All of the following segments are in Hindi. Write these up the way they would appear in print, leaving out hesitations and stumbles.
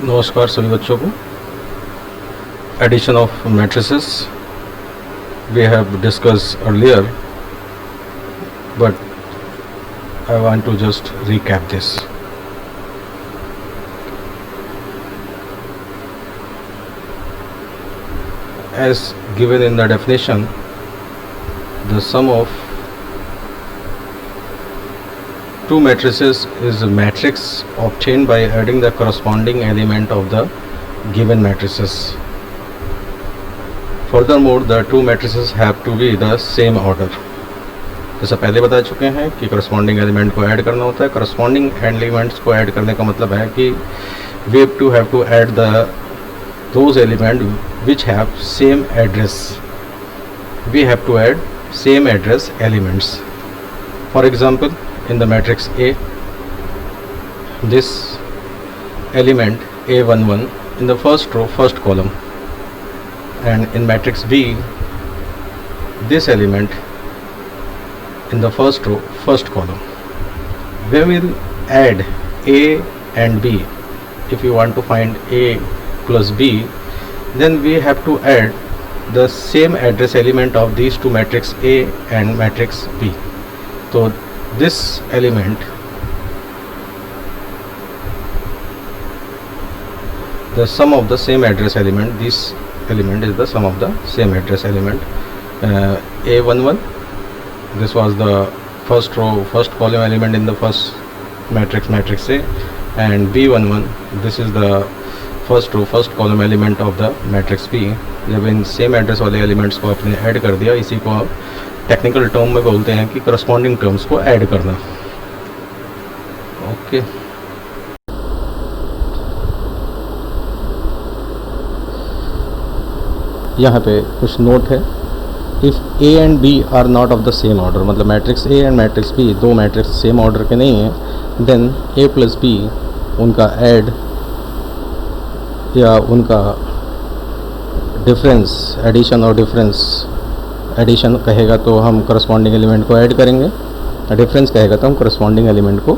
नमस्कार सभी बच्चों को। Addition of matrices we have discussed earlier, but I want to just recap this. As given in the definition, the sum of two matrices is a matrix obtained by adding the corresponding element of the given matrices. Furthermore, the two matrices have to be the same order. जैसा पहले बता चुके हैं कि corresponding element को ऐड करना होता है। corresponding elements को ऐड करने का मतलब है कि we have to add those elements which have same address. We have to add same address elements. For example, in the matrix A, this element A11 in the first row, first column, and in matrix B, this element in the first row, first column. We will add A and B. If you want to find A plus B, then we have to add the same address element of these two matrix A and matrix B. So this element, the sum of the same address element, this element is the sum of the same address element. A11, this was the first row, first column element in the first matrix A, and B11, this is the first row, first column element of the matrix B. जब इन सेम एड्रेस वाले एलिमेंट्स को आपने ऐड कर दिया, इसी को आप टेक्निकल टर्म में बोलते हैं कि करस्पॉन्डिंग टर्म्स को ऐड करना। ओके, यहाँ पे कुछ नोट है। If A and B are not of the same order, मतलब matrix A and matrix B दो मैट्रिक्स सेम ऑर्डर के नहीं हैं, देन ए प्लस बी उनका ऐड या उनका डिफरेंस, एडिशन और डिफरेंस, एडिशन कहेगा तो हम करस्पॉन्डिंग एलिमेंट को ऐड करेंगे, डिफरेंस कहेगा तो हम करस्पॉन्डिंग एलिमेंट को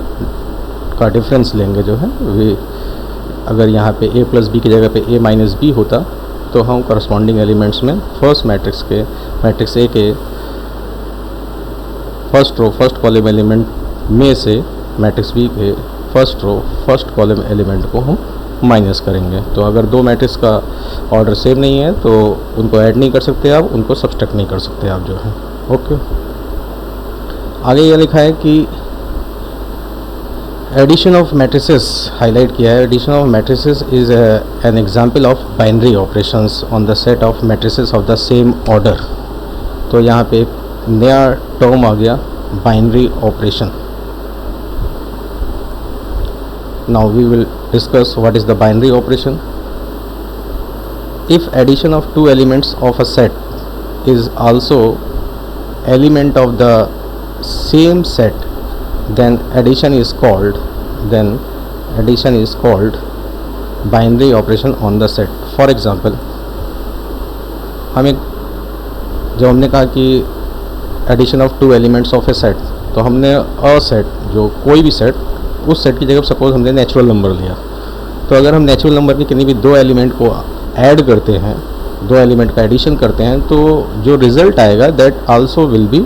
का डिफरेंस लेंगे जो है वे। अगर यहाँ पे a प्लस बी की जगह पे a माइनस बी होता तो हम करस्पॉन्डिंग एलिमेंट्स में फर्स्ट मैट्रिक्स ए के first row first column element में से मैट्रिक्स बी के first row first column element को हम माइनस करेंगे। तो अगर दो मैट्रिक्स का ऑर्डर सेम नहीं है तो उनको ऐड नहीं कर सकते आप, उनको सब्सट्रैक्ट नहीं कर सकते आप जो है। ओके, आगे ये लिखा है कि एडिशन ऑफ मैट्रिसेस हाईलाइट किया है। Addition of matrices is an example of binary operations on the set of matrices of the same order. तो यहाँ पे एक नया टर्म आ गया, binary operation. Now we will discuss what is the binary operation. If addition of two elements of a set is also element of the same set, then addition is called binary operation on the set. For example, जब हमने कहा कि addition of two elements of a set, तो हमने a set, जो कोई भी सेट, उस सेट की जगह सपोज हमने नेचुरल नंबर लिया। तो अगर हम नेचुरल नंबर के किसी भी दो एलिमेंट को ऐड करते हैं, दो एलिमेंट का एडिशन करते हैं, तो जो रिजल्ट आएगा that also will be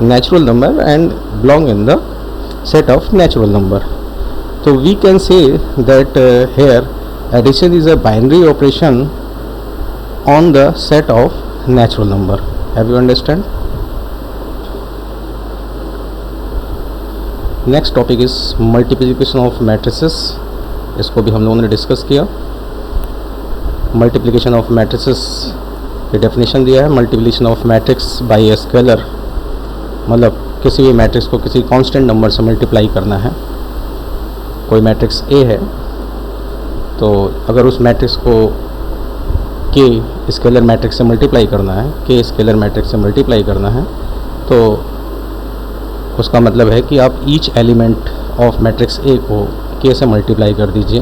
natural number and belong in the set of natural number. तो we can say that here addition is a binary operation on the set of natural number. Have you understand? Next topic is multiplication of matrices. इसको भी हम लोगों ने डिस्कस किया। मल्टीप्लिकेशन ऑफ मैट्रिसेस की डेफिनेशन दिया है। Multiplication of matrix by a scalar, मतलब किसी भी मैट्रिक्स को किसी कांस्टेंट नंबर से मल्टीप्लाई करना है। कोई मैट्रिक्स ए है तो अगर उस मैट्रिक्स को के स्केलर मैट्रिक्स से मल्टीप्लाई करना है, के स्केलर मैट्रिक्स से मल्टीप्लाई करना है, तो उसका मतलब है कि आप each element of matrix A को के से मल्टीप्लाई कर दीजिए।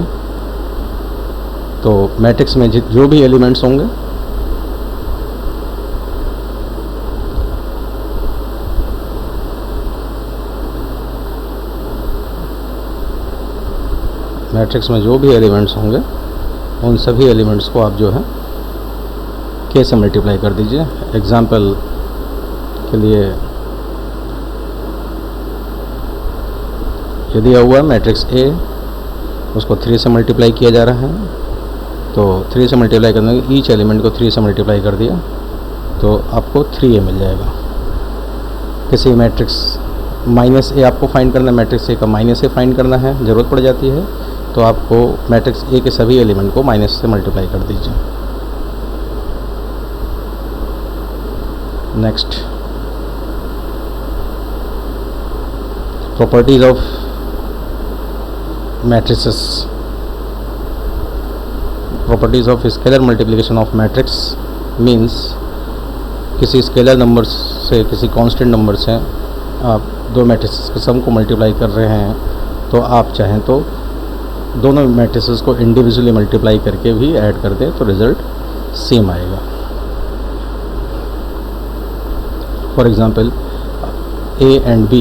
तो मैट्रिक्स में जो भी एलिमेंट्स होंगे मैट्रिक्स में जो भी एलिमेंट्स होंगे उन सभी एलिमेंट्स को आप जो है k से मल्टीप्लाई कर दीजिए। एग्जाम्पल के लिए ये दिया हुआ है मैट्रिक्स A, उसको 3 से मल्टीप्लाई किया जा रहा है, तो 3 से मल्टीप्लाई करने के ईच एलिमेंट को 3 से मल्टीप्लाई कर दिया तो आपको 3A मिल जाएगा। किसी मैट्रिक्स -A आपको फाइंड करना है, मैट्रिक्स A का -A फाइंड करना है, ज़रूरत पड़ जाती है, तो आपको मैट्रिक्स A के सभी एलिमेंट को माइनस से मल्टीप्लाई कर दीजिए। Next, properties of matrices. Properties of scalar multiplication of matrix means किसी स्केलर नंबर से, किसी कांस्टेंट नंबर से आप दो मैट्रिसेस के सम को मल्टीप्लाई कर रहे हैं, तो आप चाहें तो दोनों मैट्रिसेस को इंडिविजुअली मल्टीप्लाई करके भी ऐड कर दें तो रिज़ल्ट सेम आएगा। For example A and B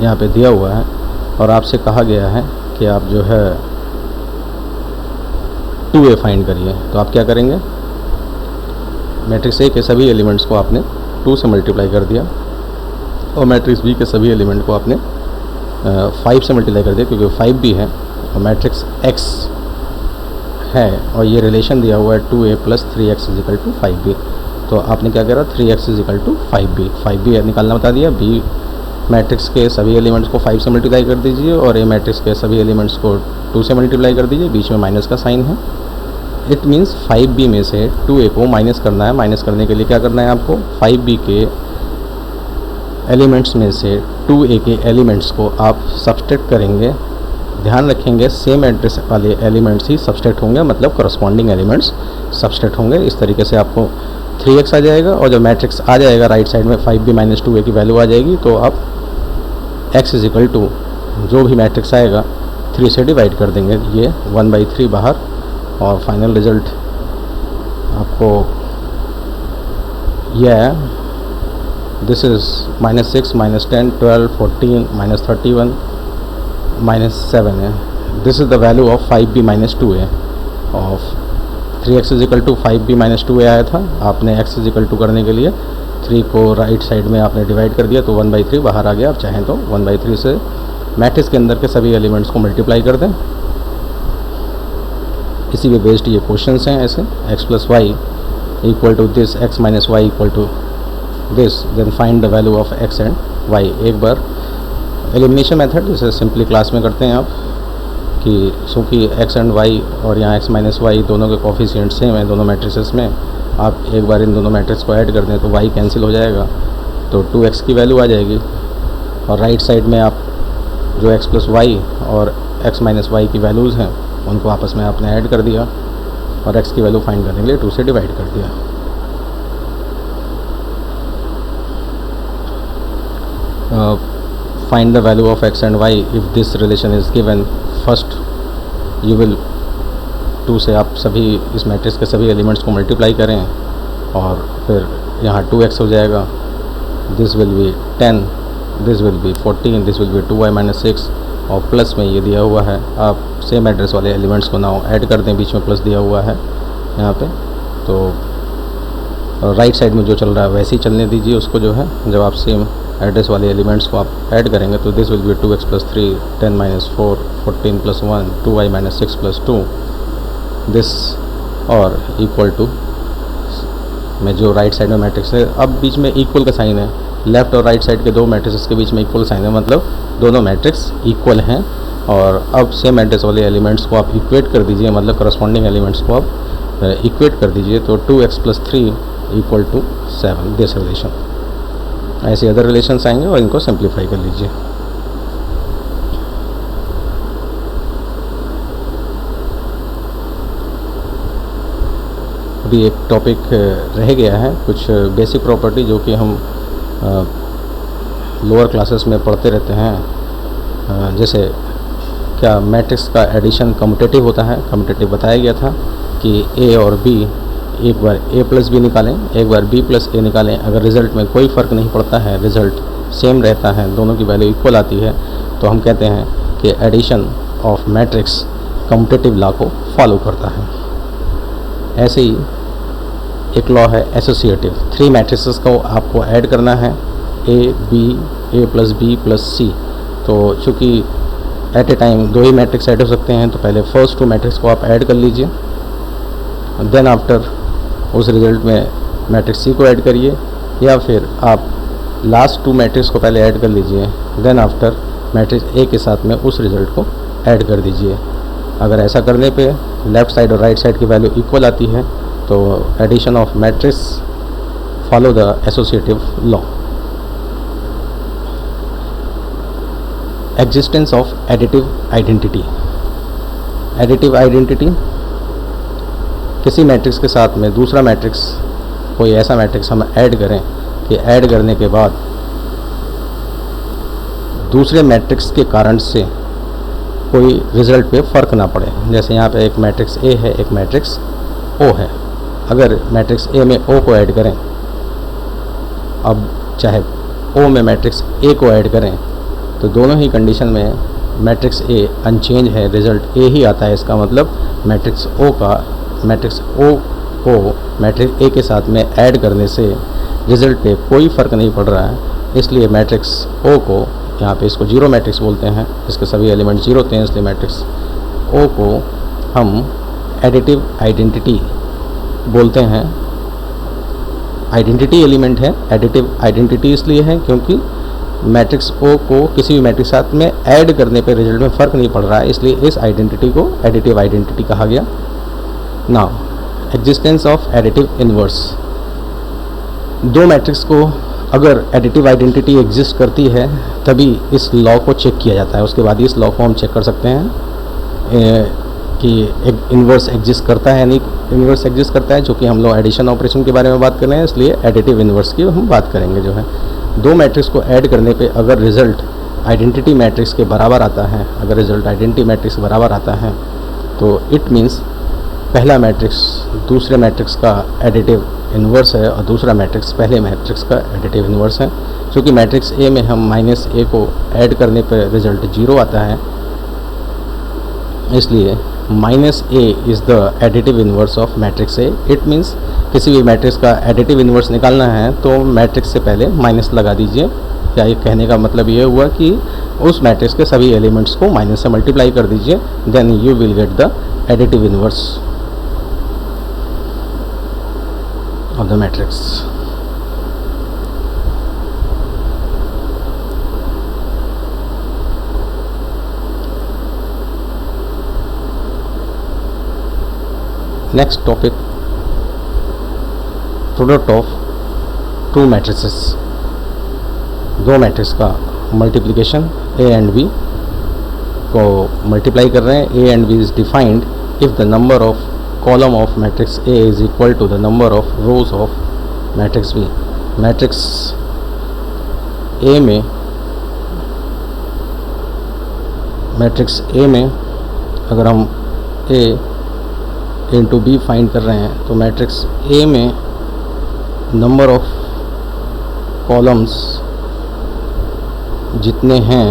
यहाँ पे दिया हुआ है और आपसे कहा गया है कि आप जो है 2A फाइंड करिए, तो आप क्या करेंगे, मैट्रिक्स A के सभी एलिमेंट्स को आपने 2 से मल्टीप्लाई कर दिया और मैट्रिक्स B के सभी एलिमेंट को आपने 5 से मल्टीप्लाई कर दिया, क्योंकि 5 भी है और मैट्रिक्स X है और ये रिलेशन दिया हुआ है 2A + 3x = 5B। तो आपने क्या करा, 3x = 5B। 5B निकालना बता दिया। B मैट्रिक्स के सभी एलिमेंट्स को 5 से मल्टीप्लाई कर दीजिए और A मैट्रिक्स के सभी एलिमेंट्स को 2 से मल्टीप्लाई कर दीजिए, बीच में माइनस का साइन है। इट मीन्स 5B में से 2A को माइनस करना है। माइनस करने के लिए क्या करना है आपको, 5B के एलिमेंट्स में से 2A के एलिमेंट्स को आप सब्सट्रैक्ट करेंगे। ध्यान रखेंगे सेम एड्रेस वाले एलिमेंट्स ही सब्सट्रैक्ट होंगे, मतलब करस्पॉन्डिंग एलिमेंट्स सब्सट्रैक्ट होंगे। इस तरीके से आपको 3x आ जाएगा और जब मैट्रिक्स आ जाएगा राइट साइड में 5B - 2A की वैल्यू आ जाएगी, तो आप x = जो भी मैट्रिक्स आएगा 3 से डिवाइड कर देंगे, ये 1/3 बाहर, और फाइनल रिजल्ट आपको यह है, दिस इज़ -6 -10 12 14 -31 -7 है। This is the value of 5B - 2A of 3x = 5B - 2A आया था। आपने x = करने के लिए 3 को राइट साइड में आपने डिवाइड कर दिया तो 1/3 बाहर आ गया। आप चाहें तो 1/3 से मैट्रिक्स के अंदर के सभी एलिमेंट्स को मल्टीप्लाई कर दें। इसी पे बेस्ड ये क्वेश्चंस हैं ऐसे, x + y = this, x - y = this, then find the value of x and y। एक बार एलिमिनेशन मेथड जैसे सिंपली क्लास में करते हैं आप, कि चूँकि x एंड y और यहाँ x - y दोनों के कोफिशिएंट सेम हैं दोनों मैट्रिसेस में, आप एक बार इन दोनों मैट्रिक्स को ऐड कर दें तो y कैंसिल हो जाएगा, तो 2x की वैल्यू आ जाएगी। और राइट साइड में आप जो x + y और x - y की वैल्यूज़ हैं उनको आपस में आपने ऐड कर दिया और x की वैल्यू फाइंड करने के लिए 2 से डिवाइड कर दिया। Find the value of x and y if this relation is given. First you will 2 से आप सभी इस मैट्रिक्स के सभी एलिमेंट्स को मल्टीप्लाई करें और फिर यहाँ 2x हो जाएगा, this will B 10, this will B 14, this will B 2y - 6, और प्लस में ये दिया हुआ है। आप सेम एड्रेस वाले एलिमेंट्स को नाउ ऐड कर दें, बीच में प्लस दिया हुआ है यहाँ पे, तो राइट साइड में जो चल रहा है वैसे ही चलने दीजिए उसको जो है। जब आप सेम एड्रेस वाले एलिमेंट्स को आप ऐड करेंगे तो this will B 2x + 3, 10 - 4, 14 + 1, 2y - 6 + 2, this और इक्वल टू में जो राइट साइड में मैट्रिक्स है, अब बीच में इक्वल का साइन है, लेफ़्ट और राइट साइड के दो मैट्रिक्स के बीच में इक्वल साइन है, मतलब दोनों मैट्रिक्स इक्वल हैं। और अब सेम एड्रेस वाले एलिमेंट्स को आप इक्वेट कर दीजिए, मतलब करस्पॉन्डिंग एलिमेंट्स को आप इक्वेट कर दीजिए, तो 2x + 3 = 7, दिस रिलेशन। ऐसे अदर रिलेशंस आएंगे और इनको सिंप्लीफाई कर लीजिए। अभी एक टॉपिक रह गया है, कुछ बेसिक प्रॉपर्टी जो कि हम लोअर क्लासेस में पढ़ते रहते हैं। जैसे क्या मैट्रिक्स का एडिशन कम्यूटेटिव होता है। कम्यूटेटिव बताया गया था कि A और B, एक बार A + B निकालें, एक बार B + A निकालें, अगर रिज़ल्ट में कोई फ़र्क नहीं पड़ता है, रिज़ल्ट सेम रहता है, दोनों की वैल्यू इक्वल आती है, तो हम कहते हैं कि addition of matrix commutative law को फॉलो करता है। ऐसे ही एक लॉ है एसोसिएटिव, 3 मैट्रिसेस को आपको ऐड करना है, A plus B plus C. तो चूँकि एट ए टाइम 2 ही मैट्रिक्स ऐड हो सकते हैं, तो पहले फर्स्ट 2 मैट्रिक्स को आप ऐड कर लीजिए, देन आफ्टर उस रिज़ल्ट में मैट्रिक्स सी को ऐड करिए, या फिर आप लास्ट 2 मैट्रिक्स को पहले ऐड कर लीजिए, देन आफ्टर मैट्रिक्स ए के साथ में उस रिज़ल्ट को ऐड कर दीजिए। अगर ऐसा करने पे लेफ़्ट साइड और राइट साइड की वैल्यू इक्वल आती है तो addition of matrix follow the associative law. Existence of additive identity. Additive identity किसी मैट्रिक्स के साथ में दूसरा मैट्रिक्स, कोई ऐसा मैट्रिक्स हम ऐड करें कि ऐड करने के बाद दूसरे मैट्रिक्स के कारण से कोई रिज़ल्ट पे फ़र्क ना पड़े। जैसे यहाँ पे एक मैट्रिक्स ए है, एक मैट्रिक्स ओ है। अगर मैट्रिक्स ए में ओ को ऐड करें, अब चाहे ओ में मैट्रिक्स ए को ऐड करें, तो दोनों ही कंडीशन में मैट्रिक्स ए अनचेंज है, रिज़ल्ट ए ही आता है। इसका मतलब मैट्रिक्स ओ को मैट्रिक्स ए के साथ में ऐड करने से रिज़ल्ट पे कोई फ़र्क नहीं पड़ रहा है। इसलिए मैट्रिक्स ओ को, यहाँ पे इसको जीरो मैट्रिक्स बोलते हैं, इसके सभी एलिमेंट जीरो होते हैं, इसलिए मैट्रिक्स ओ को हम एडिटिव आइडेंटिटी बोलते हैं। आइडेंटिटी एलिमेंट है, एडिटिव आइडेंटिटी इसलिए है क्योंकि मैट्रिक्स ओ को किसी भी मैट्रिक्स साथ में ऐड करने पे रिजल्ट में फ़र्क नहीं पड़ रहा है, इसलिए इस आइडेंटिटी को एडिटिव आइडेंटिटी कहा गया। Now existence of additive inverse. 2 matrix को अगर एडिटिव आइडेंटिटी एग्जिस्ट करती है तभी इस लॉ को चेक किया जाता है, उसके बाद इस लॉ को हम चेक कर सकते हैं कि एक इन्वर्स एग्जिस्ट करता है या नहीं इन्वर्स एग्जिस्ट करता है। जो कि हम लोग एडिशन ऑपरेशन के बारे में बात कर रहे हैं, इसलिए एडिटिव इन्वर्स की हम बात करेंगे। जो है 2 मैट्रिक्स को ऐड करने पे अगर रिज़ल्ट आइडेंटिटी मैट्रिक्स के बराबर आता है, अगर रिज़ल्ट आइडेंटिटी मैट्रिक्स बराबर आता है तो इट मीन्स पहला मैट्रिक्स दूसरे मैट्रिक्स का एडिटिव इन्वर्स है और दूसरा मैट्रिक्स पहले मैट्रिक्स का एडिटिव इन्वर्स है। क्योंकि मैट्रिक्स ए में हम माइनस ए को ऐड करने पर रिज़ल्ट 0 आता है, इसलिए minus A is the additive inverse of matrix A. It means किसी भी मैट्रिक्स का एडिटिव इन्वर्स निकालना है तो मैट्रिक्स से पहले माइनस लगा दीजिए। क्या ये कहने का मतलब ये हुआ कि उस मैट्रिक्स के सभी एलिमेंट्स को माइनस से मल्टीप्लाई कर दीजिए, then you will get the additive inverse of the matrix. Next topic, product of 2 matrices। 2 matrix का मल्टीप्लिकेशन a एंड b को मल्टीप्लाई कर रहे हैं। a and b is defined if the number of column of matrix A is equal to the number of rows of matrix B। Matrix A में अगर हम A इंटू B फाइंड कर रहे हैं तो मैट्रिक्स A में नंबर ऑफ कॉलम्स जितने हैं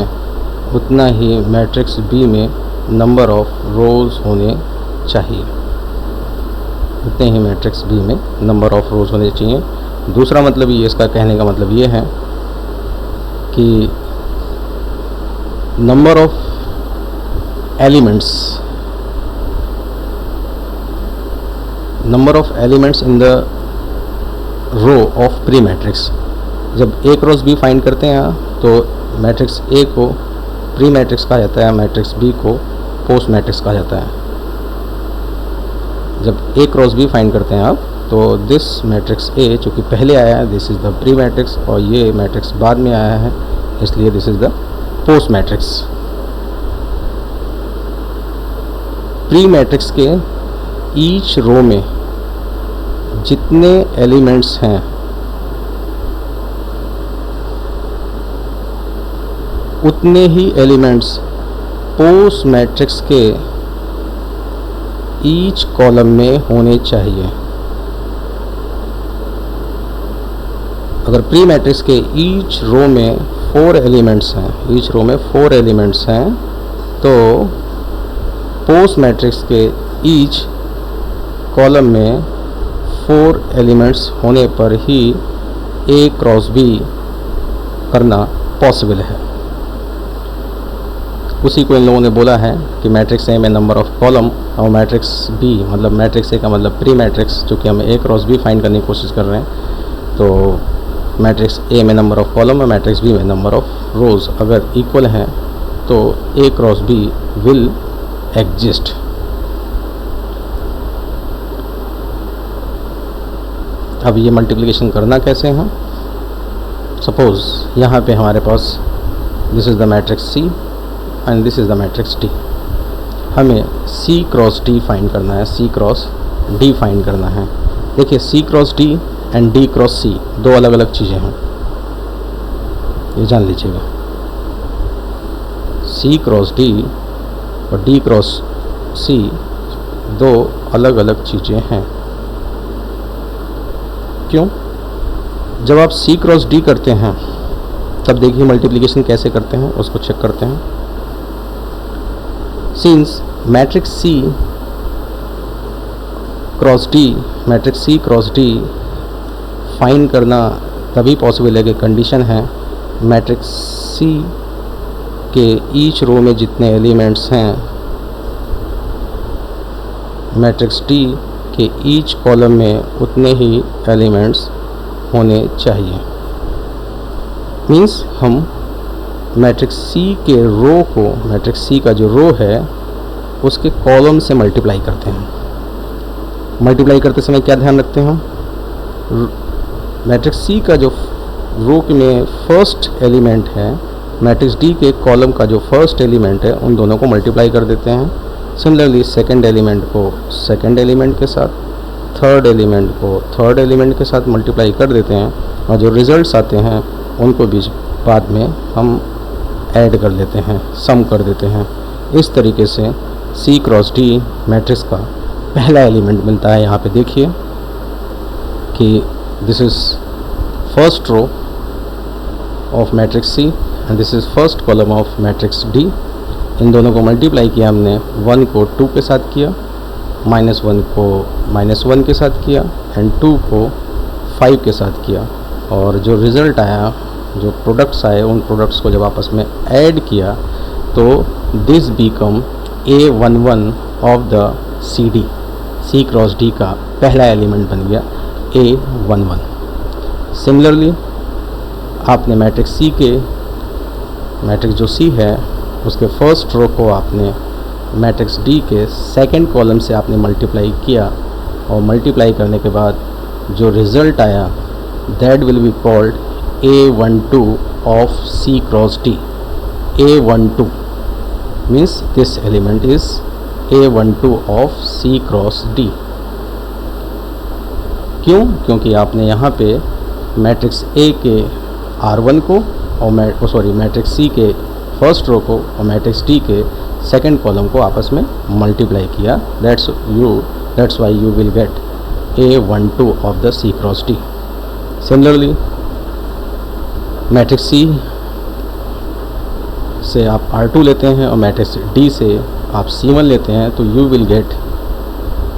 उतना ही मैट्रिक्स B में नंबर ऑफ रोज़ होने चाहिए, उतने ही मैट्रिक्स बी में नंबर ऑफ रोज़ होने चाहिए। दूसरा मतलब ये, इसका कहने का मतलब ये है कि number of elements in the row of pre matrix. जब एक रोज बी फाइंड करते हैं तो मैट्रिक्स ए को प्री मैट्रिक्स कहा जाता है, मैट्रिक्स बी को पोस्ट मैट्रिक्स कहा जाता है। जब एक क्रॉस बी फाइंड करते हैं आप तो दिस मैट्रिक्स ए चूँकि पहले आया है, this is the pre matrix, और ये मैट्रिक्स बाद में आया है, इसलिए this is the post matrix. Pre matrix के ईच रो में जितने एलिमेंट्स हैं उतने ही एलिमेंट्स पोस्ट मैट्रिक्स के ईच कॉलम में होने चाहिए। अगर प्री मैट्रिक्स के ईच रो में 4 एलिमेंट्स हैं, तो पोस्ट मैट्रिक्स के ईच कॉलम में 4 एलिमेंट्स होने पर ही A क्रॉस B करना पॉसिबल है। उसी को इन लोगों ने बोला है कि मैट्रिक्स ए में नंबर ऑफ कॉलम और मैट्रिक्स बी मतलब मैट्रिक्स ए का मतलब प्री मैट्रिक्स, चूँकि हम ए क्रॉस बी फाइंड करने की कोशिश कर रहे हैं, तो मैट्रिक्स ए में नंबर ऑफ कॉलम और मैट्रिक्स बी में नंबर ऑफ रोज अगर इक्वल हैं तो A cross B will exist. अब ये मल्टीप्लिकेशन करना कैसे है? सपोज़ यहाँ पे हमारे पास this is the matrix C and this is the matrix D. हमें सी क्रॉस डी फाइंड करना है, सी क्रॉस डी फाइंड करना है। देखिए C cross D and D cross C दो अलग अलग चीज़ें हैं, ये जान लीजिएगा। सी क्रॉस डी और डी क्रॉस सी दो अलग अलग चीज़ें हैं। क्यों? जब आप सी क्रॉस डी करते हैं तब देखिए मल्टीप्लिकेशन कैसे करते हैं, उसको चेक करते हैं। सिंस मैट्रिक्स सी क्रॉस डी, मैट्रिक्स सी क्रॉस डी फाइंड करना तभी पॉसिबल है कि कंडीशन है मैट्रिक्स सी के ईच रो में जितने एलिमेंट्स हैं मैट्रिक्स डी के ईच कॉलम में उतने ही एलिमेंट्स होने चाहिए। मीन्स हम मैट्रिक्स सी के रो को, मैट्रिक्स सी का जो रो है उसके कॉलम से मल्टीप्लाई करते हैं। मल्टीप्लाई करते समय क्या ध्यान रखते हैं हम? मैट्रिक्स सी का जो रो में फर्स्ट एलिमेंट है, मैट्रिक्स डी के कॉलम का जो फर्स्ट एलिमेंट है, उन दोनों को मल्टीप्लाई कर देते हैं। सिमिलरली सेकंड एलिमेंट को सेकंड एलिमेंट के साथ, थर्ड एलिमेंट को थर्ड एलिमेंट के साथ मल्टीप्लाई कर देते हैं और जो रिजल्ट्स आते हैं उनको भी बाद में हम ऐड कर लेते हैं, सम कर देते हैं। इस तरीके से सी क्रॉस डी मैट्रिक्स का पहला एलिमेंट मिलता है। यहाँ पे देखिए कि this is first row of matrix C and this is first column of matrix D. इन दोनों को मल्टीप्लाई किया हमने, 1 को 2 के साथ किया, -1 को -1 के साथ किया एंड 2 को 5 के साथ किया, और जो रिज़ल्ट आया, जो प्रोडक्ट्स आए, उन प्रोडक्ट्स को जब आपस में ऐड किया तो this become A11 of the C D. C cross D का पहला एलिमेंट बन गया A11। सिमिलरली आपने मैट्रिक्स सी के, मैट्रिक्स जो सी है उसके फर्स्ट रो को आपने मैट्रिक्स डी के सेकंड कॉलम से आपने मल्टीप्लाई किया, और मल्टीप्लाई करने के बाद जो रिज़ल्ट आया that will be called A12 of C cross D। A12 means this element is A12 of C cross D। क्यों? क्योंकि आपने यहाँ पे मैट्रिक्स A के R1 को और मैट्रिक्स C के फर्स्ट रो को और मैट्रिक्स D के सेकंड कॉलम को आपस में मल्टीप्लाई किया। That's why you will get A12 of the C cross D। Similarly matrix C से आप R2 लेते हैं और मैट्रिक्स D से आप C1 लेते हैं तो you will gate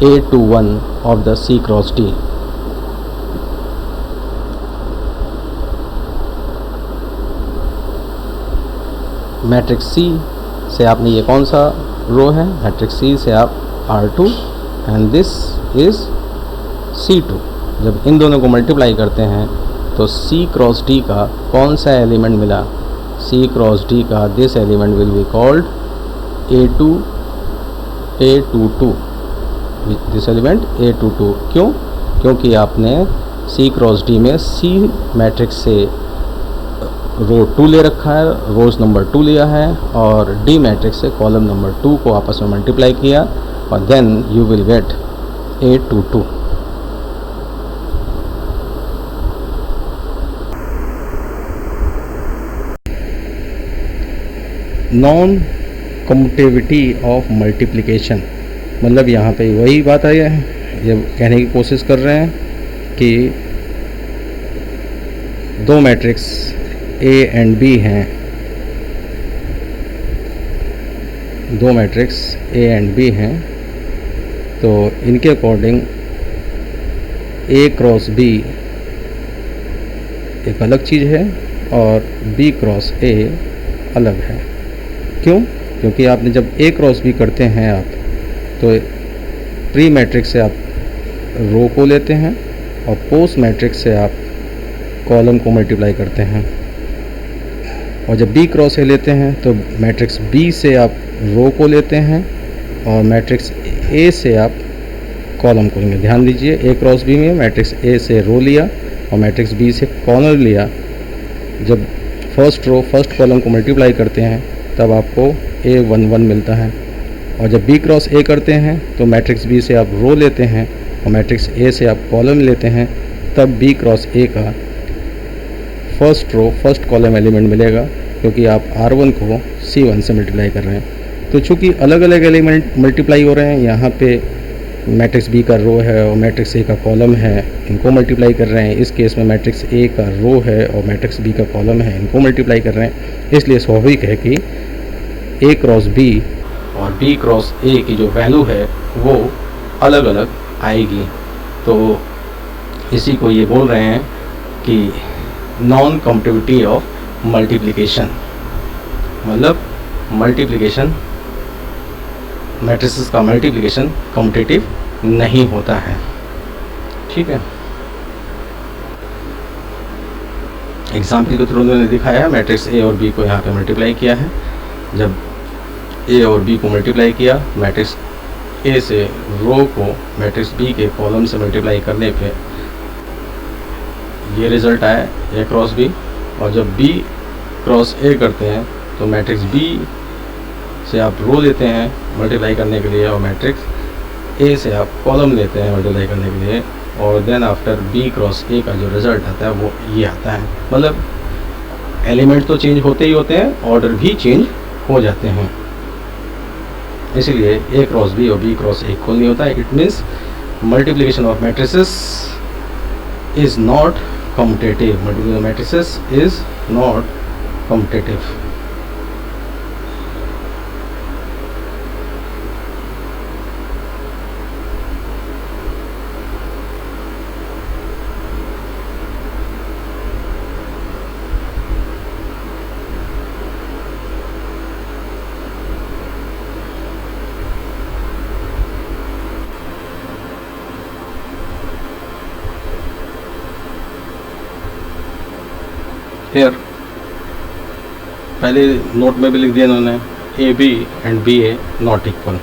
A21 of the C cross D। Matrix C से आपने ये कौन सा रो है? मैट्रिक्स C से आप R2 and this is C2। जब इन दोनों को मल्टीप्लाई करते हैं तो C क्रॉस D का कौन सा एलिमेंट मिला? C क्रॉस D का this element will be called A22। This element A22। क्यों? क्योंकि आपने C क्रॉस D में C मैट्रिक्स से रो 2 ले रखा है, रोज नंबर 2 लिया है, और D मैट्रिक्स से कॉलम नंबर 2 को आपस में मल्टीप्लाई किया, और then you will get A22। Non commutativity of multiplication, मतलब यहाँ पे वही बात आई है, ये कहने की कोशिश कर रहे हैं कि दो मैट्रिक्स A एंड B हैं, दो मैट्रिक्स A एंड B हैं, तो इनके अकॉर्डिंग ए क्रॉस बी एक अलग चीज़ है और बी क्रॉस ए अलग है। क्यों? क्योंकि आपने जब ए क्रॉस बी करते हैं आप, तो प्री मैट्रिक्स से आप रो को लेते हैं और पोस्ट मैट्रिक्स से आप कॉलम को मल्टीप्लाई करते हैं। और जब बी क्रॉस ए लेते हैं तो मैट्रिक्स बी से आप रो को लेते हैं और मैट्रिक्स ए से आप कॉलम को लेंगे। ध्यान दीजिए, ए क्रॉस बी में मैट्रिक्स ए से रो लिया और मैट्रिक्स बी से कॉलम लिया। जब फर्स्ट रो फर्स्ट कॉलम को मल्टीप्लाई करते हैं तब आपको A11 मिलता है। और जब बी क्रॉस ए करते हैं तो मैट्रिक्स बी से आप रो लेते हैं और मैट्रिक्स ए से आप कॉलम लेते हैं, तब बी क्रॉस ए का first row first column element मिलेगा, क्योंकि आप R1 को C1 से मल्टीप्लाई कर रहे हैं। तो चूँकि अलग अलग एलिमेंट मल्टीप्लाई हो रहे हैं, यहाँ पे मैट्रिक्स बी का रो है और मैट्रिक्स ए का कॉलम है, इनको मल्टीप्लाई कर रहे हैं। इस केस में मैट्रिक्स ए का रो है और मैट्रिक्स बी का कॉलम है, इनको मल्टीप्लाई कर रहे हैं। इसलिए स्वाभाविक है कि ए क्रॉस बी और बी क्रॉस ए की जो वैल्यू है वो अलग अलग आएगी। तो इसी को ये बोल रहे हैं कि नॉन कम्पिटिबिलिटी ऑफ मल्टीप्लिकेशन, मतलब मल्टीप्लिकेशन मैट्रिसेस का मल्टीप्लिकेशन कम्पिटिटिव नहीं होता है। ठीक है, एग्जाम्पल के थ्रू उन्होंने दिखाया है। मैट्रिक्स ए और बी को यहाँ पे मल्टीप्लाई किया है। जब ए और बी को मल्टीप्लाई किया, मैट्रिक्स ए से रो को मैट्रिक्स बी के कॉलम से मल्टीप्लाई करने पे ये रिज़ल्ट आया ए क्रॉस बी। और जब बी क्रॉस ए करते हैं तो मैट्रिक्स बी से आप रो लेते हैं मल्टीप्लाई करने के लिए और मैट्रिक्स ए से आप कॉलम लेते हैं मल्टीप्लाई करने के लिए, और then after B cross A का जो रिज़ल्ट आता है वो ये आता है। मतलब एलिमेंट तो चेंज होते ही होते हैं, ऑर्डर भी चेंज हो जाते हैं। इसलिए ए क्रॉस बी और बी क्रॉस ए इक्वल नहीं होता है। It means multiplication of matrices is not competitive. Multiplication of matrices is not competitive. Here, पहले नोट में भी लिख दिया इन्होंने A B and B A not equal.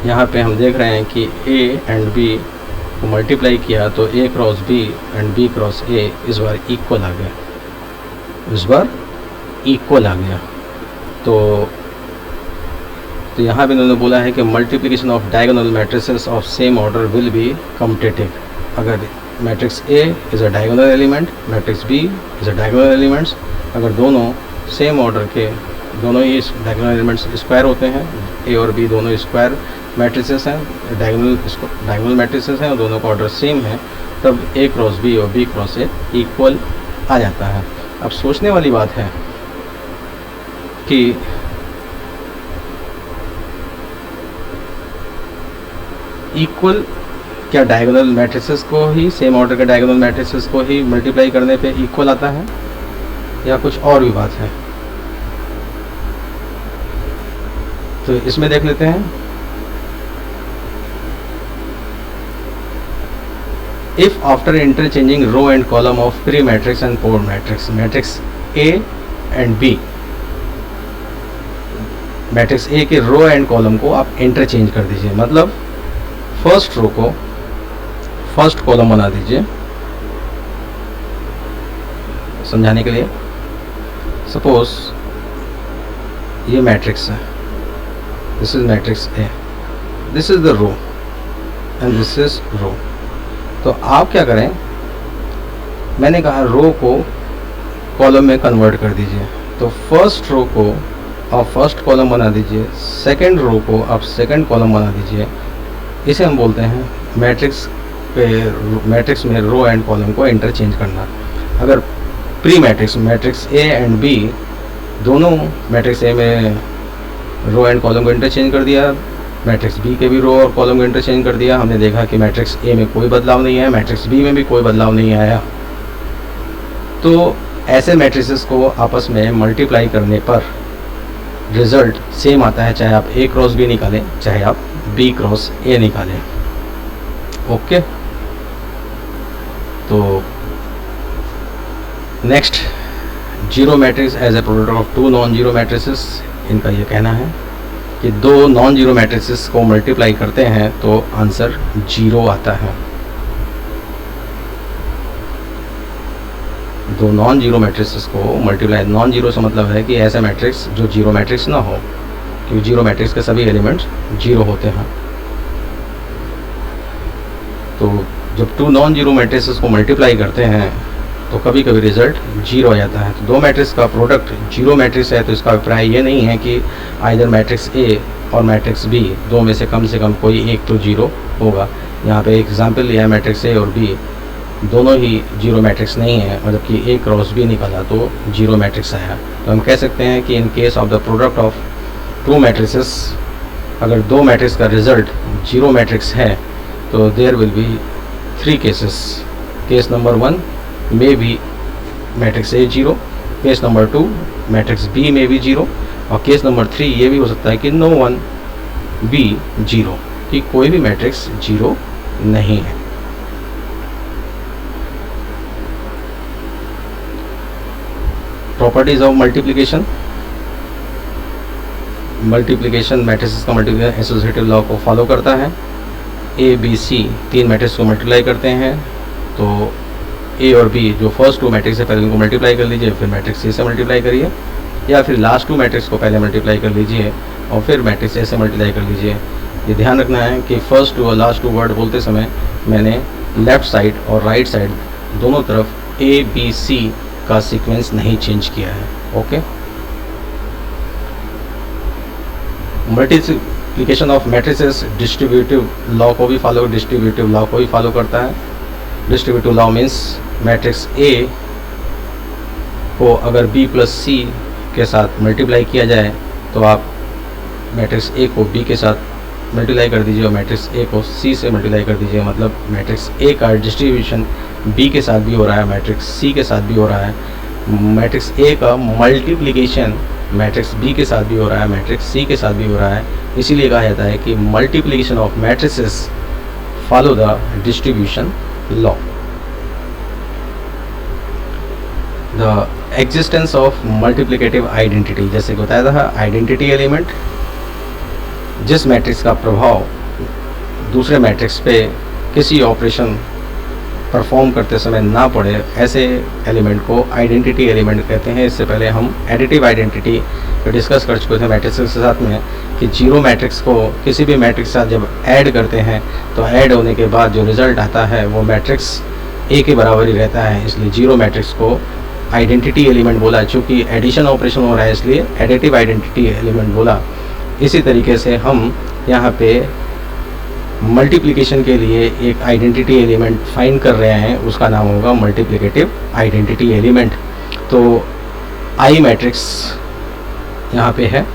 यहाँ पे हम देख रहे हैं कि ए एंड बी को मल्टीप्लाई किया तो A cross B and B cross A इस बार इक्वल आ गया, इस बार इक्वल आ गया। तो यहाँ पे इन्होंने बोला है कि multiplication of diagonal matrices of same order will be competitive. अगर matrix A is a diagonal element, matrix B is a diagonal elements, अगर दोनों सेम ऑर्डर के दोनों ही डायगोनल एलिमेंट्स स्क्वायर होते हैं, ए और बी दोनों स्क्वायर मैट्रिसेस हैं, डायगोनल मैट्रिसेस हैं और दोनों का ऑर्डर सेम है, तब ए क्रॉस बी और बी क्रॉस ए इक्वल आ जाता है। अब सोचने वाली बात है कि इक्वल क्या डायगोनल मैट्रिसेस को ही, सेम ऑर्डर के डायगोनल मैट्रिसेस को ही मल्टीप्लाई करने पे इक्वल आता है या कुछ और भी बात है? तो इसमें देख लेते हैं। If after interchanging row and column of pre matrix and post matrix, matrix A and B, matrix A के रो एंड कॉलम को आप इंटरचेंज कर दीजिए। मतलब फर्स्ट रो को फर्स्ट कॉलम बना दीजिए। समझाने के लिए, सपोज ये मैट्रिक्स है, this is matrix A, this is the row and this is row. तो आप क्या करें, मैंने कहा रो को कॉलम में कन्वर्ट कर दीजिए। तो फर्स्ट रो को आप फर्स्ट कॉलम बना दीजिए, सेकंड रो को आप सेकंड कॉलम बना दीजिए। इसे हम बोलते हैं मैट्रिक्स में रो एंड कॉलम को इंटरचेंज करना। अगर pre matrix A and B दोनों मैट्रिक्स ए में रो एंड कॉलम को इंटरचेंज कर दिया, मैट्रिक्स बी के भी रो और कॉलम को इंटरचेंज कर दिया। हमने देखा कि मैट्रिक्स ए में कोई बदलाव नहीं है, मैट्रिक्स बी में भी कोई बदलाव नहीं आया। तो ऐसे मैट्रिसेस को आपस में मल्टीप्लाई करने पर रिजल्ट सेम आता है, चाहे आप ए क्रॉस बी निकालें, चाहे आप बी क्रॉस ए निकालें। ओके, तो next, zero matrix as a product of two non zero matrices. इनका ये कहना है कि दो नॉन जीरो मैट्रिसेस को मल्टीप्लाई करते हैं तो आंसर जीरो आता है। दो नॉन जीरो मैट्रिसेस को मल्टीप्लाई, नॉन जीरो से मतलब है कि ऐसा मैट्रिक्स जो जीरो मैट्रिक्स ना हो, क्योंकि जीरो मैट्रिक्स के सभी एलिमेंट्स जीरो होते हैं। तो जब टू नॉन जीरो मैट्रिसेस को मल्टीप्लाई करते हैं तो कभी कभी रिजल्ट जीरो आ जाता है। तो दो मैट्रिक्स का प्रोडक्ट जीरो मैट्रिक्स है, तो इसका अभिप्राय ये नहीं है कि आइदर मैट्रिक्स ए और मैट्रिक्स बी दो में से कम कोई एक तो जीरो होगा। यहाँ पे एक एग्जांपल लिया है, मैट्रिक्स ए और बी दोनों ही जीरो मैट्रिक्स नहीं है, मतलब कि ए क्रॉस बी निकाला तो जीरो मैट्रिक्स आया। तो हम कह सकते हैं कि in case of the product of two matrices, अगर दो मैट्रिक्स का रिजल्ट जीरो मैट्रिक्स है तो there will be three cases. Case number 1 में भी matrix A zero, case number 2 matrix B में भी जीरो, और केस नंबर 3 ये भी हो सकता है कि नो वन बी जीरो, कि कोई भी मैट्रिक्स जीरो नहीं है। Properties of multiplication. Multiplication matrices का मल्टीप्लिकेशन एसोसिएटिव लॉ को फॉलो करता है। ए बी सी तीन मैट्रिक्स को मल्टीप्लाई करते हैं तो ए और बी जो फर्स्ट टू मैट्रिक्स है पहले उनको मल्टीप्लाई कर लीजिए, फिर मैट्रिक्स ए से मल्टीप्लाई करिए, या फिर लास्ट टू मैट्रिक्स को पहले मल्टीप्लाई कर लीजिए और फिर मैट्रिक्स ए से मल्टीप्लाई कर लीजिए। ये ध्यान रखना है कि फर्स्ट टू और लास्ट टू वर्ड बोलते समय मैंने लेफ़्ट साइड और राइट साइड दोनों तरफ ए बी सी का सीक्वेंस नहीं चेंज किया है। Okay, multiplication of matrices distributive law को भी फॉलो करता है। Distributive law means matrix A को अगर बी प्लस सी के साथ मल्टीप्लाई किया जाए तो आप मैट्रिक्स ए को बी के साथ मल्टीप्लाई कर दीजिए और मैट्रिक्स ए को सी से मल्टीप्लाई कर दीजिए। मतलब मैट्रिक्स ए का डिस्ट्रीब्यूशन बी के साथ भी हो रहा है, मैट्रिक्स सी के साथ भी हो रहा है। मैट्रिक्स ए का मल्टीप्लिकेशन मैट्रिक्स बी के साथ भी हो रहा है, मैट्रिक्स सी के साथ भी हो रहा है। इसीलिए कहा जाता है कि multiplication of matrices follow the distribution law. The existence of multiplicative identity, जैसे कि बताया था आइडेंटिटी एलिमेंट, जिस मैट्रिक्स का प्रभाव दूसरे मैट्रिक्स पे किसी ऑपरेशन परफॉर्म करते समय ना पड़े, ऐसे एलिमेंट को आइडेंटिटी एलिमेंट कहते हैं। इससे पहले हम एडिटिव आइडेंटिटी डिस्कस कर चुके थे मैट्रिक्स के साथ में कि जीरो मैट्रिक्स को किसी भी मैट्रिक्स के साथ जब ऐड करते हैं तो ऐड होने के बाद जो रिजल्ट आता है वो मैट्रिक्स ए के बराबर ही रहता है, इसलिए जीरो मैट्रिक्स को आइडेंटिटी एलिमेंट बोला। चूँकि एडिशन ऑपरेशन हो रहा है इसलिए एडिटिव आइडेंटिटी एलिमेंट बोला। इसी तरीके से हम यहाँ पे मल्टीप्लिकेशन के लिए एक आइडेंटिटी एलिमेंट फाइंड कर रहे हैं, उसका नाम होगा मल्टीप्लिकेटिव आइडेंटिटी एलिमेंट। तो आई मैट्रिक्स यहाँ पे है,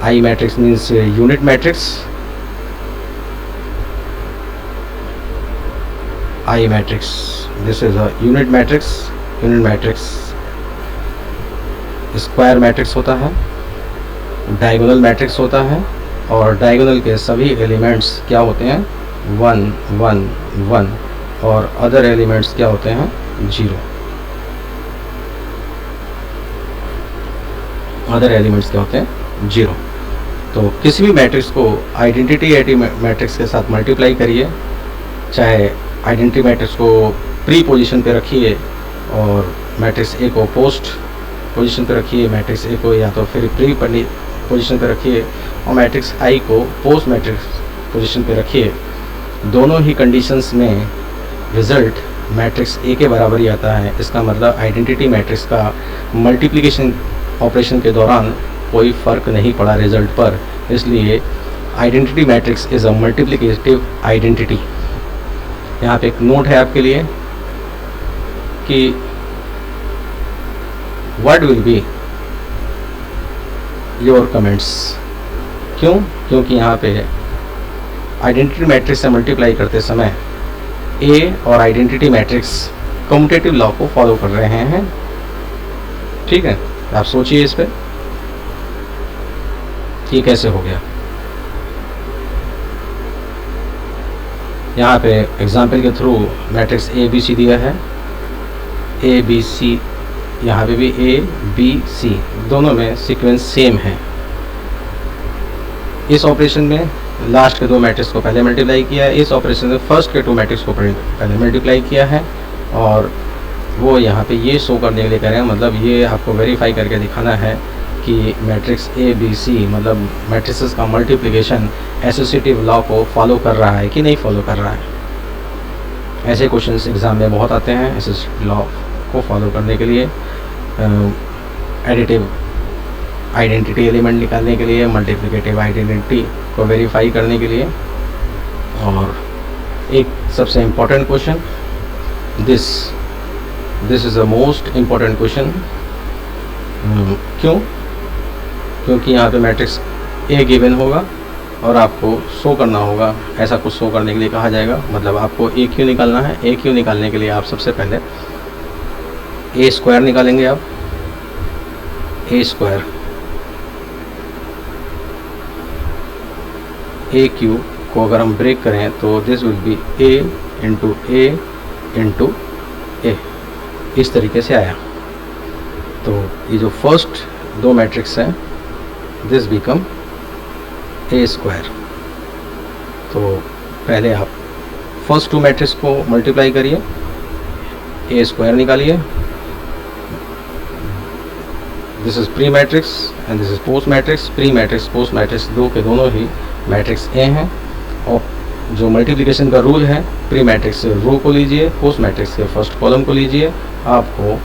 I matrix means unit matrix. I matrix, this is a unit matrix. Unit matrix square matrix होता है, डायगोनल मैट्रिक्स होता है, और डायगोनल के सभी एलिमेंट्स क्या होते हैं 1 1 1, और अदर एलिमेंट्स क्या होते हैं 0। अदर एलिमेंट्स क्या होते हैं 0। तो किसी भी मैट्रिक्स को आइडेंटिटी मैट्रिक्स के साथ मल्टीप्लाई करिए, चाहे आइडेंटिटी मैट्रिक्स को प्री पोजीशन पे रखिए और मैट्रिक्स ए को पोस्ट पोजीशन पे रखिए, मैट्रिक्स ए को या तो फिर प्री पोजीशन पे रखिए और मैट्रिक्स आई को पोस्ट मैट्रिक्स पोजीशन पे रखिए। दोनों ही कंडीशंस में रिजल्ट मैट्रिक्स ए के बराबर ही आता है। इसका मतलब आइडेंटिटी मैट्रिक्स का मल्टीप्लिकेशन ऑपरेशन के दौरान कोई फ़र्क नहीं पड़ा रिजल्ट पर, इसलिए identity matrix is a multiplicative identity. यहाँ पे एक नोट है आपके लिए कि what will be your comments क्यों? क्योंकि यहाँ पे आइडेंटिटी मैट्रिक्स से मल्टीप्लाई करते समय ए और आइडेंटिटी मैट्रिक्स कम्यूटेटिव लॉ को फॉलो कर रहे हैं। ठीक है, आप सोचिए इस पे कि कैसे हो गया। यहाँ पे एग्जाम्पल के through matrix A B C दिया है, ए बी सी, यहाँ पे भी ए बी सी, दोनों में सीक्वेंस सेम है। इस ऑपरेशन में लास्ट के दो मैट्रिक्स को पहले मल्टीप्लाई किया है, इस ऑपरेशन में फर्स्ट के टू मैट्रिक्स को पहले मल्टीप्लाई किया है, और वो यहाँ पे ये शो करने के लिए कह रहे हैं, मतलब ये आपको वेरीफाई करके दिखाना है कि मैट्रिक्स ए बी सी मतलब मैट्रिसेस का मल्टीप्लिकेशन एसोसिएटिव लॉ को फॉलो कर रहा है कि नहीं फॉलो कर रहा है। ऐसे क्वेश्चंस एग्जाम में बहुत आते हैं। एसोसिएटिव लॉ को फॉलो करने के लिए, एडिटिव आइडेंटिटी एलिमेंट निकालने के लिए, मल्टीप्लिकेटिव आइडेंटिटी को वेरीफाई करने के लिए। और एक सबसे important question, this is the most important question. क्यों? क्योंकि यहाँ पे मैट्रिक्स ए गिवन होगा और आपको शो करना होगा, ऐसा कुछ शो करने के लिए कहा जाएगा। मतलब आपको ए क्यू निकालना है। ए क्यू निकालने के लिए आप सबसे पहले ए स्क्वायर निकालेंगे। आप ए स्क्वायर, ए क्यू को अगर हम ब्रेक करें तो this will be A into A, इस तरीके से आया। तो ये जो फर्स्ट दो मैट्रिक्स हैं, दिस बिकम ए स्क्वायर। तो पहले आप फर्स्ट टू मैट्रिक्स को मल्टीप्लाई करिए, ए स्क्वायर निकालिए। This is pre matrix and this is post matrix. Pre matrix post matrix दो के दोनों ही मैट्रिक्स ए हैं, और जो मल्टीप्लिकेशन का रूल है, प्री मैट्रिक्स से रो को लीजिए, पोस्ट मैट्रिक्स के फर्स्ट कॉलम को लीजिए, आपको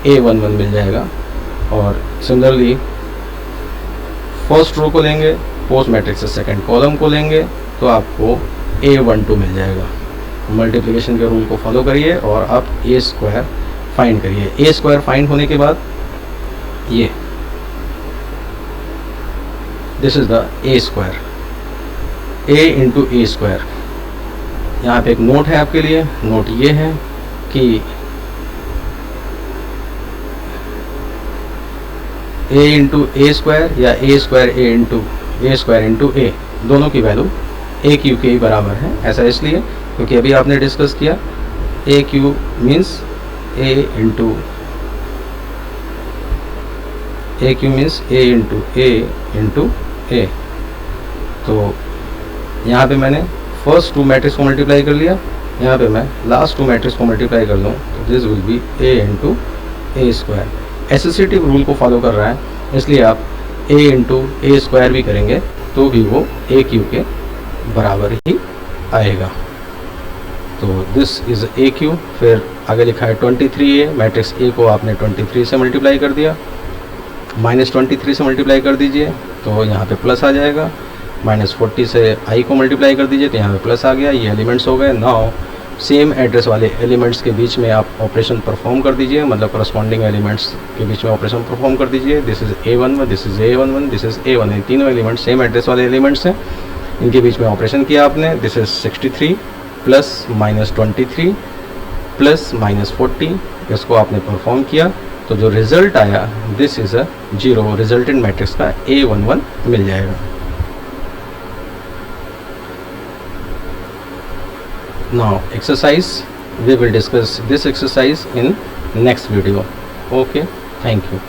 A11 मिल जाएगा। और सिमिलरली फर्स्ट रो को लेंगे, पोस्ट मैट्रिक्स से सेकंड कॉलम को लेंगे, तो आपको A12 मिल जाएगा। मल्टीप्लिकेशन के रूल को फॉलो करिए और आप ए स्क्वायर फाइंड करिए। ए स्क्वायर फाइंड होने के बाद ये this is the A square, A into A square. यहाँ पे एक नोट है आपके लिए। नोट ये है कि ए इंटू ए स्क्वायर या ए स्क्वायर इंटू ए दोनों की वैल्यू ए क्यू के बराबर है। ऐसा इसलिए क्योंकि अभी आपने डिस्कस किया ए क्यू मीन्स ए इंटू ए। तो यहाँ पे मैंने फर्स्ट टू मैट्रिक्स को मल्टीप्लाई कर लिया, यहाँ पे मैं लास्ट टू मैट्रिक्स को मल्टीप्लाई कर लूँ तो this will be A into A square. Associative rule को फॉलो कर रहा है, इसलिए आप ए इंटू ए स्क्वायर भी करेंगे तो भी वो ए क्यू के बराबर ही आएगा। तो दिस इज़ ए क्यू। फिर आगे लिखा है 23A। मैट्रिक्स ए को आपने 23 से मल्टीप्लाई कर दिया, -23 से मल्टीप्लाई कर दीजिए तो यहाँ पे प्लस आ जाएगा। -40 से आई को मल्टीप्लाई कर दीजिए तो यहाँ पे प्लस आ गया। ये एलिमेंट्स हो गए। नाउ सेम एड्रेस वाले एलिमेंट्स के बीच में आप ऑपरेशन परफॉर्म कर दीजिए, मतलब करस्पॉन्डिंग एलिमेंट्स के बीच में ऑपरेशन परफॉर्म कर दीजिए। This is A11, this is A11, this is A1। तीनों एलिमेंट्स सेम एड्रेस वाले एलिमेंट्स हैं, इनके बीच में ऑपरेशन किया आपने। दिस इज़ 63 प्लस -23 प्लस -40, इसको आपने परफॉर्म किया तो जो रिजल्ट आया this is a 0। Resultant matrix का A11 मिल जाएगा। Now exercise, we will discuss this exercise in next video. Okay, thank you.